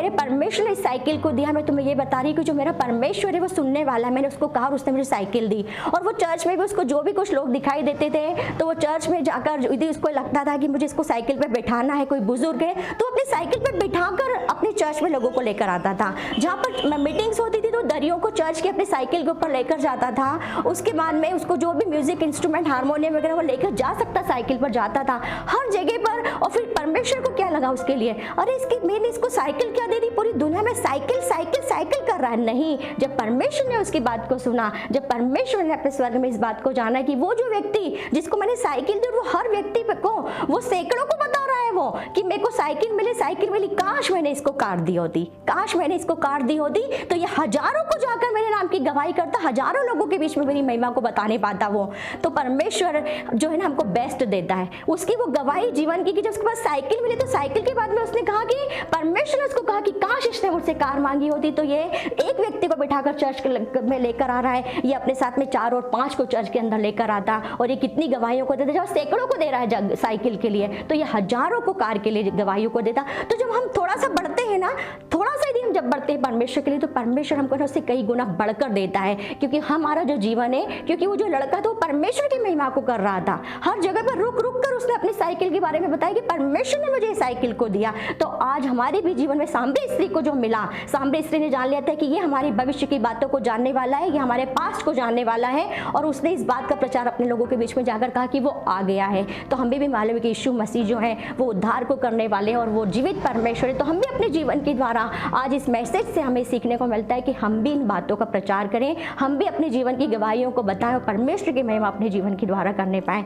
परमेश्वर ने इस साइकिल को दिया। मैं तुम्हें ये बता रही कि जो मेरा परमेश्वर है वो सुनने वाला है। मैंने उसको कहा और उसने मुझे साइकिल दी। और वो चर्च में भी उसको जो भी कुछ लोग दिखाई देते थे, तो वो चर्च में जाकर यदि उसको लगता था कि मुझे इसको साइकिल पे बैठाना है, कोई बुजुर्ग है, तो अपनी साइकिल पे बिठाकर अपने चर्च में लोगों को लेकर आता था। जहाँ पर मीटिंग्स होती थी तो दरियों को चर्च के अपने अपनी साइकिल के ऊपर लेकर जाता था, उसके बाद में उसको जो भी म्यूजिक इंस्ट्रूमेंट हारमोनियम वगैरह वो लेकर जा सकता, साइकिल पर जाता था हर जगह पर। और फिर परमेश्वर को क्या लगा उसके लिए, अरे इसकी मैंने इसको साइकिल क्या दे दी, पूरी दुनिया में साइकिल साइकिल साइकिल कर रहा है। नहीं, जब परमेश्वर ने उसकी बात को सुना, जब परमेश्वर ने अपने स्वर्ग में इस बात को जाना कि वो जो व्यक्ति जिसको मैंने साइकिल दी, वो हर व्यक्ति को, वो सैकड़ों को बता रहा है वो कि मेरे को साइकिल मिली, काश मैंने इसको काट दी होती, काश मैंने इसको काट दी होती तो ये हजारों को जाकर मेरे नाम की गवाही करता, हजारों लोगों के बीच में मेरी महिमा को बताने पाता वो। तो परमेश्वर जो है ना हमको बेस्ट देता है, उसकी वो गवाही जीवन की कि जब उसके पास साइकिल मिली तो साइकिल के बाद में उसने कहा कि परमेश्वर ने उसको कहा कि काश इसने मुझसे कार मांगी होती। तो ये एक व्यक्ति को बिठाकर चर्च में लेकर आ रहा है, ये अपने साथ में 4 और 5 को चर्च के अंदर लेकर आता, और ये कितनी गवाहियों को देता, जब सैकड़ों को दे रहा है साइकिल के लिए, तो ये हजारों को कार के लिए गवाहियों को देता। तो जब हम थोड़ा सा बढ़ते हैं ना, थोड़ा सा यदि हम जब बढ़ते हैं परमेश्वर के लिए, तो परमेश्वर हमको ना उससे कई गुना बढ़कर देता है, क्योंकि हमारा जो जीवन है, क्योंकि वो जो लड़का था वो परमेश्वर की महिमा को कर रहा था, हर जगह पर रुक रुक कर उसने अपनी साइकिल के बारे में बताया कि परमेश्वर ने मुझे साइकिल को दिया। तो आज हमारे भी जीवन में सामरी स्त्री को जो मिला, सामरी स्त्री ने जान लिया था कि ये हमारी भविष्य की बातों को जानने वाला है, ये हमारे पास्ट को जानने वाला है, और उसने इस बात का प्रचार अपने लोगों के बीच में जाकर कहा कि वो आ गया है। तो हमें भी मालूम है कि यीशु मसीह जो है वो उद्धार को करने वाले हैं और वो जीवित परमेश्वर है। तो हम भी अपने जीवन के द्वारा आज इस मैसेज से हमें सीखने को मिलता है कि हम भी इन बातों का प्रचार करें, हम भी अपने जीवन की गवाहियों को बताएं और परमेश्वर की महिमा अपने जीवन के द्वारा करने पाएं।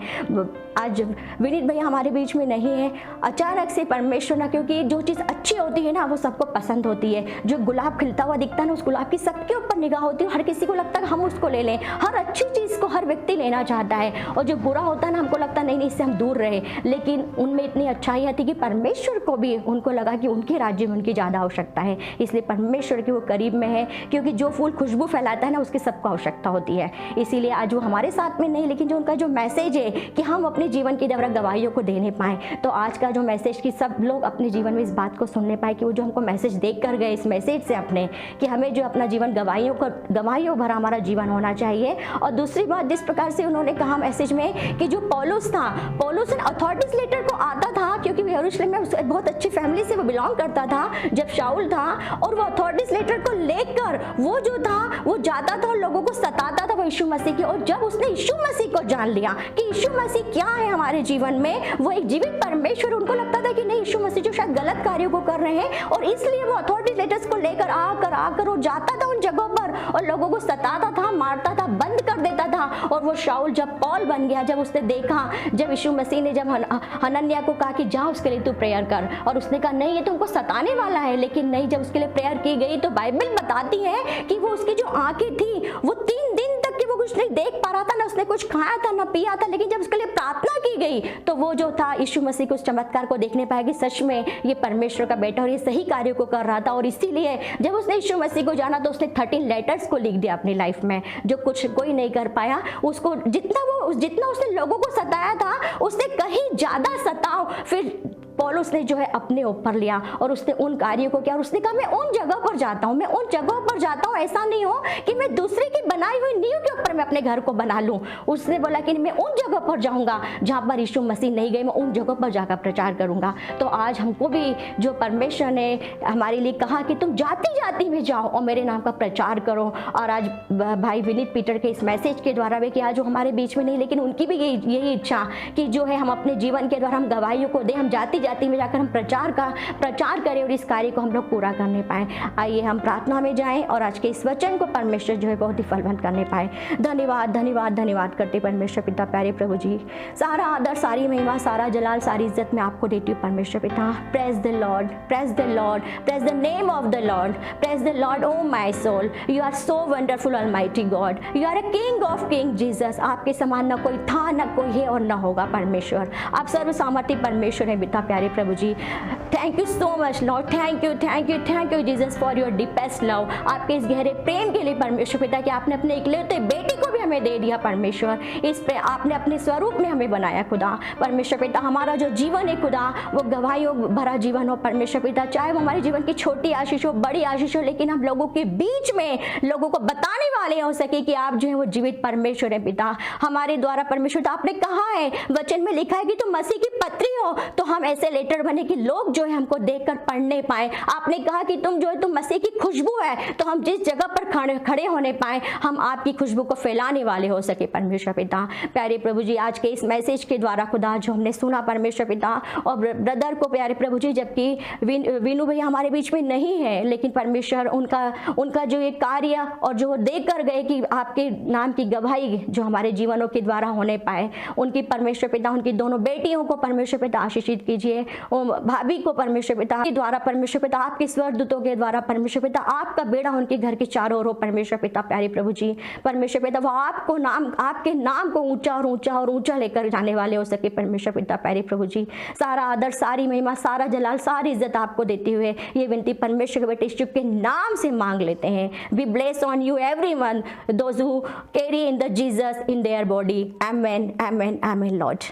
आज विनीत भैया हमारे बीच में नहीं है, अचानक से परमेश्वर ना, क्योंकि जो चीज़ अच्छी होती है ना वो सबको पसंद होती है। जो गुलाब खिलता हुआ दिखता है ना, उस गुलाब की सबके ऊपर निगाह होती है, हर किसी को लगता है हम उसको ले लें, हर अच्छी चीज़ को हर व्यक्ति लेना चाहता है, और जो बुरा होता है ना हमको लगता नहीं इससे हम दूर रहे। लेकिन उनमें इतनी अच्छाई आती कि परमेश्वर को भी उनको लगा कि उनके राज्य में उनकी ज़्यादा आवश्यकता है, इसलिए परमेश्वर की वो करीब में है, क्योंकि जो फूल खुशबू फैलाता है ना उसकी सबको आवश्यकता होती है। इसीलिए आज वो हमारे साथ में नहीं, लेकिन जो उनका जो मैसेज है कि हम अपने जीवन की द्वारा गवाहियों को देने पाएँ, तो आज का जो मैसेज कि सब लोग अपने जीवन में इस बात को सुनने पाए कि वो जो हमको मैसेज देख कर गए इस मैसेज से अपने, कि हमें जो अपना जीवन गवाहियों भरा हमारा जीवन होना चाहिए। और दूसरी बात, जिस प्रकार से उन्होंने कहा मैसेज में कि जो पौलुस था, पौलुस अथॉरिटीज लेटर को आता था, क्योंकि यरूशलेम में बहुत अच्छी फैमिली से वो बिलोंग करता था जब शाऊल था, और वो अथॉरिटीज लेटर को लेकर वो जो था वो जाता था और लोगों को सताता था वो यीशु मसीह की। और जब उसने यीशु मसीह को जान लिया कि यीशु मसीह क्या है हमारे जीवन में, वो एक जीवित परमेश्वर, उनको लगता था कि नहीं यीशु मसीह जो शायद गलत कार्यों को कर रहे हैं, और इसलिए वो अथॉरिटीज लेटर्स को लेकर आकर वो जाता था उन जगहों पर और लोगों को सताता था, मारता था, बंद कर देता था। और वो शाऊल जब पौल बन गया, जब उसने देखा, जब यीशु मसीह ने जब हनन्याह को कहा कि जा उसके लिए तू प्रेयर कर, और उसने कहा नहीं ये तुमको सताने वाला है, लेकिन नहीं, जब उसके लिए प्रेयर की गई तो बाइबल बताती है कि वो उसकी जो आंखें थी वो 3 दिन तक कि वो कुछ नहीं देख पा रहा था, ना उसने कुछ खाया था ना पिया था, लेकिन जब उसके लिए प्रार्थना की गई तो वो जो था यीशु मसीह को उस चमत्कार को देखने पाया कि सच में ये परमेश्वर का बेटा और ये सही कार्यों को कर रहा था। और इसीलिए जब उसने यीशु मसीह को जाना तो उसने 13 लेटर्स को लिख दिया अपनी लाइफ में, जो कुछ कोई नहीं कर पाया। उसको जितना उसने लोगों को सताया था उसने कहीं ज्यादा सताव फिर पौलुस ने जो है अपने ऊपर लिया, और उसने उन कार्यों को किया, और उसने कहा मैं उन जगह पर जाता हूँ, मैं उन जगहों पर जाता हूँ, ऐसा नहीं हो कि मैं दूसरे की बनाई हुई नींव के ऊपर मैं अपने घर को बना लूँ। उसने बोला कि मैं उन जगह पर जाऊँगा जहाँ पर यीशु मसीह नहीं गए, मैं उन जगहों पर जाकर प्रचार करूँगा। तो आज हमको भी जो परमेश्वर ने हमारे लिए कहा कि तुम जाति जाति में जाओ और मेरे नाम का प्रचार करो। और आज भाई विनीत पीटर के इस मैसेज के द्वारा भी कि आज जो हमारे बीच में नहीं, लेकिन उनकी भी यही इच्छा कि जो है हम अपने जीवन के द्वारा हम गवाहियों को दें, हम जाति जाति में जाकर हम प्रचार करें और इस कार्य को हम लोग पूरा करने पाएं। आइए हम प्रार्थना में जाएं और आज के इस वचन को परमेश्वर जो है बहुत ही फलवंत करने पाए। धन्यवाद धन्यवाद धन्यवाद करते परमेश्वर पिता, प्यारे प्रभु जी, सारा आदर, सारी महिमा, सारा जलाल, सारी इज्जत मैं आपको देती हूँ परमेश्वर पिता। Praise the Lord, praise the Lord, praise the name of the Lord, praise the Lord O my soul. You are so wonderful almighty God, you are a king of king Jesus. आपके समान न कोई था, न कोई है और न होगा परमेश्वर। आप सर्व सामर्थ्य परमेश्वर है पिता, प्यारे प्रभु जी। Thank you so much lord, thank you Jesus for your deepest love. आपके इस गहरे प्रेम के लिए परमेश्वर पिता कि आपने अपने इकलौते बेटे को भी हमें दे दिया परमेश्वर, इस पे आपने अपने स्वरूप में हमें बनाया खुदा। परमेश्वर पिता हमारा जो जीवन है खुदा वो गवाहियों भरा जीवन हो परमेश्वर पिता, चाहे वो हमारे जीवन की छोटी आशीष हो बड़ी आशीष हो, लेकिन हम लोगों के बीच में लोगों को बताने वाले हो सके कि आप जो है वो जीवित परमेश्वर है पिता। हमारे द्वारा परमेश्वर पिता आपने कहा है, वचन में लिखा है कि तुम मसीह की पत्री हो, तो हम ऐसे लेटर बने कि लोग जो है हमको देखकर पढ़ने पाए। आपने कहा कि तुम जो है तुम मसीह की खुशबू है, तो हम जिस जगह पर खड़े होने पाए हम आपकी खुशबू को फैलाने वाले हो सके परमेश्वर पिता। प्यारे प्रभु जी आज के इस मैसेज के द्वारा खुदा जो हमने सुना परमेश्वर पिता, और ब्रदर को प्यारे प्रभु जी, जबकि वीनू भैया हमारे बीच में नहीं है, लेकिन परमेश्वर उनका जो ये कार्य और जो दे कर गए कि आपके नाम की गवाही जो हमारे जीवनों के द्वारा होने पाए, उनकी परमेश्वर पिता उनकी दोनों बेटियों को परमेश्वर पिता आशीषित कीजिए, भाभी को परमेश्वर पिता के द्वारा परमेश्वर पिता आपके स्वर्गदूतों के द्वारा परमेश्वर पिता आपका बेड़ा उनके घर के चारों ओर हो परमेश्वर पिता। प्यारे प्रभु जी परमेश्वर पिता वो आपके नाम को ऊंचा और ऊंचा और ऊंचा लेकर जाने वाले हो सके परमेश्वर पिता। प्यारे प्रभु जी सारा आदर सारी महिमा सारा जलाल सारी इज्जत आपको देते हुए ये विनती परमेश्वर के बेटे यीशु के नाम से मांग लेते हैं। We bless on you everyone those who carry in the Jesus in their body. Amen amen amen Lord.